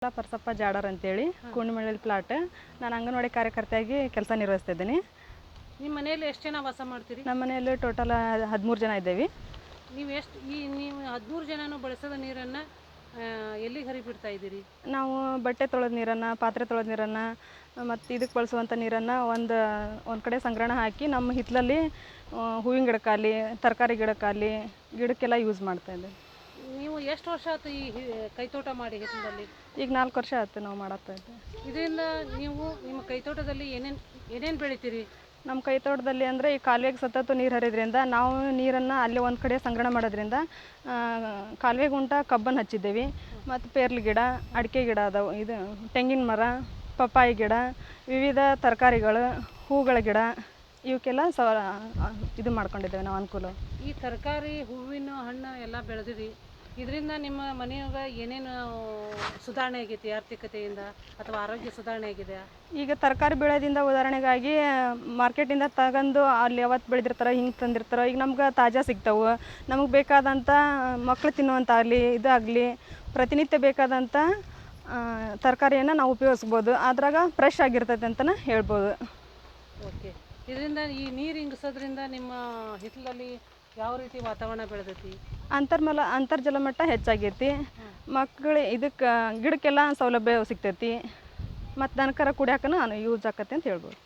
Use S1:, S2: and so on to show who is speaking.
S1: ಪರಸಪ್ಪ ಜಾಡರ್ ಅಂತೇಳಿ ಕುಂಡಮಳ್ಳಿ ಪ್ಲಾಟ್. ನಾನು ಅಂಗನವಾಡಿ ಕಾರ್ಯಕರ್ತೆಯಾಗಿ ಕೆಲಸ ನಿರ್ವಹಿಸ್ತಿದ್ದೀನಿ.
S2: ನಿಮ್ಮ ಮನೆಯಲ್ಲಿ ಎಷ್ಟು ಜನ ವಾಸ ಮಾಡ್ತೀರಿ?
S1: ನಮ್ಮ ಮನೆಯಲ್ಲಿ ಟೋಟಲ್ 13 ಜನ ಇದ್ದೇವೆ.
S2: ನೀವು 13 ಜನನು ಬಳಸದ ನೀರನ್ನು ಎಲ್ಲಿಗೆ ಹರಿಬಿಡ್ತಾ ಇದ್ದೀರಿ?
S1: ನಾವು ಬಟ್ಟೆ ತೊಳೆದ ನೀರನ್ನು, ಪಾತ್ರೆ ತೊಳೆದ ನೀರನ್ನು ಮತ್ತು ಇದಕ್ಕೆ ಬಳಸುವಂಥ ನೀರನ್ನು ಒಂದು ಕಡೆ ಸಂಗ್ರಹಣೆ ಹಾಕಿ ನಮ್ಮ ಹಿತ್ತಲಲ್ಲಿ ಹೂವಿನ ಗಿಡಕ್ಕಾಗಲಿ, ತರಕಾರಿ ಗಿಡಕ್ಕಾಗಲಿ, ಗಿಡಕ್ಕೆಲ್ಲ ಯೂಸ್ ಮಾಡ್ತಾಯಿದ್ದೇವೆ.
S2: ನೀವು ಎಷ್ಟು ವರ್ಷ ಆಯ್ತು ಈ ಕೈತೋಟ ಮಾಡಿ ಹಿತ್ತಲಲ್ಲಿ?
S1: ಈಗ 4 ವರ್ಷ ಆಯ್ತು ನಾವು ಮಾಡ್ತಾ ಇದ್ದೇವೆ.
S2: ಇದರಿಂದ ನೀವು ನಿಮ್ಮ ಕೈತೋಟದಲ್ಲಿ ಏನೇನು ಬೆಳಿತೀರಿ?
S1: ನಮ್ಮ ಕೈತೋಟದಲ್ಲಿ ಅಂದರೆ ಈ ಕಾಲುವೆಗೆ ಸತತ ನೀರು ಹರಿಯೋದ್ರಿಂದ ನಾವು ನೀರನ್ನು ಅಲ್ಲಿ ಒಂದು ಕಡೆ ಸಂಗ್ರಹಣೆ ಮಾಡೋದ್ರಿಂದ ಕಾಲುವೆ ಗುಂಟ ಕಬ್ಬನ್ನು ಹಚ್ಚಿದ್ದೇವೆ. ಮತ್ತು ಪೇರ್ಲೆ ಗಿಡ, ಅಡಿಕೆ ಗಿಡ ಅದಾವೆ, ಇದು ತೆಂಗಿನ ಮರ, ಪಪ್ಪಾಯಿ ಗಿಡ, ವಿವಿಧ ತರಕಾರಿಗಳು, ಹೂಗಳ ಗಿಡ, ಇವಕ್ಕೆಲ್ಲ ಇದು ಮಾಡ್ಕೊಂಡಿದ್ದೇವೆ ನಾವು ಅನುಕೂಲ.
S2: ಈ ತರಕಾರಿ, ಹೂವಿನ ಹಣ್ಣು ಎಲ್ಲ ಬೆಳೆದಿರಿ, ಇದರಿಂದ ನಿಮ್ಮ ಮನೆಯಾಗ ಏನೇನು ಸುಧಾರಣೆ ಆಗೈತಿ ಆರ್ಥಿಕತೆಯಿಂದ ಅಥವಾ ಆರೋಗ್ಯ ಸುಧಾರಣೆ ಆಗಿದೆ?
S1: ಈಗ ತರಕಾರಿ ಬೆಳೆದಿಂದ ಉದಾಹರಣೆಗಾಗಿ ಮಾರ್ಕೆಟಿಂದ ತಗೊಂಡು ಅಲ್ಲಿ ಯಾವತ್ತು ಬೆಳೆದಿರ್ತಾರೆ ಹಿಂಗೆ ತಂದಿರ್ತಾರೆ. ಈಗ ನಮ್ಗೆ ತಾಜಾ ಸಿಗ್ತಾವೆ. ನಮಗೆ ಬೇಕಾದಂಥ ಮಕ್ಕಳು ತಿನ್ನುವಂತಾಗಲಿ ಇದಾಗಲಿ ಪ್ರತಿನಿತ್ಯ ಬೇಕಾದಂಥ ತರಕಾರಿಯನ್ನು ನಾವು ಉಪಯೋಗಿಸ್ಬೋದು. ಅದ್ರಾಗ ಫ್ರೆಶ್ ಆಗಿರ್ತೈತೆ ಅಂತಲೇ ಹೇಳ್ಬೋದು.
S2: ಓಕೆ. ಇದರಿಂದ ಈ ನೀರು ಇಂಗಿಸೋದ್ರಿಂದ ನಿಮ್ಮ ಹಿತ್ತಲಲ್ಲಿ ಯಾವ ರೀತಿ ವಾತಾವರಣ ಬೆಳೆದೈತಿ?
S1: ಅಂತರ್ಜಲ ಮಟ್ಟ ಹೆಚ್ಚಾಗೈತಿ. ಮಕ್ಕಳು ಇದಕ್ಕೆ ಗಿಡಕ್ಕೆಲ್ಲ ಸೌಲಭ್ಯ ಸಿಗ್ತೈತಿ. ಮತ್ತು ದನಕರ ಕುಡಿಯೋಕೆ ಯೂಸ್ ಆಕತಿ ಅಂತ ಹೇಳ್ಬೋದು.